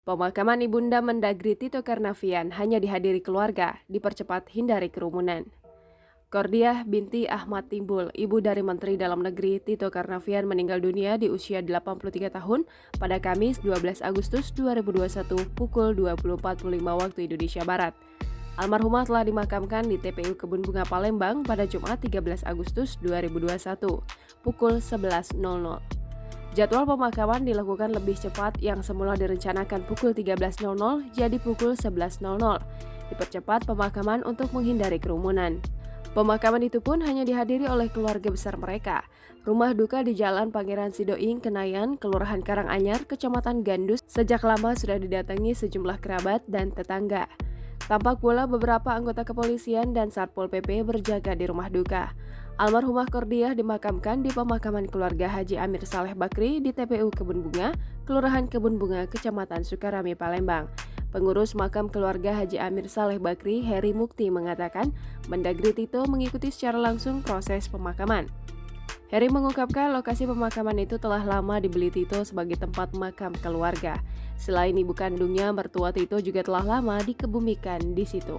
Pemakaman Ibunda Mendagri Tito Karnavian hanya dihadiri keluarga, dipercepat hindari kerumunan. Kordiah binti Ahmad Timbul, ibu dari Menteri Dalam Negeri Tito Karnavian meninggal dunia di usia 83 tahun pada Kamis 12 Agustus 2021 pukul 20.45 waktu Indonesia Barat. Almarhumah telah dimakamkan di TPU Kebun Bunga Palembang pada Jumat 13 Agustus 2021 pukul 11.00. Jadwal pemakaman dilakukan lebih cepat yang semula direncanakan pukul 13.00 jadi pukul 11.00. Dipercepat pemakaman untuk menghindari kerumunan. Pemakaman itu pun hanya dihadiri oleh keluarga besar mereka. Rumah duka di Jalan Pangeran Sidoing, Kenayan, Kelurahan Karanganyar, Kecamatan Gandus, sejak lama sudah didatangi sejumlah kerabat dan tetangga. Tampak pula beberapa anggota kepolisian dan Satpol PP berjaga di rumah duka. Almarhumah Kordiah dimakamkan di pemakaman keluarga Haji Amir Saleh Bakri di TPU Kebun Bunga, Kelurahan Kebun Bunga, Kecamatan Sukarami, Palembang. Pengurus makam keluarga Haji Amir Saleh Bakri, Heri Mukti, mengatakan Mendagri Tito mengikuti secara langsung proses pemakaman. Heri mengungkapkan lokasi pemakaman itu telah lama dibeli Tito sebagai tempat makam keluarga. Selain ibu kandungnya, mertua Tito juga telah lama dikebumikan di situ.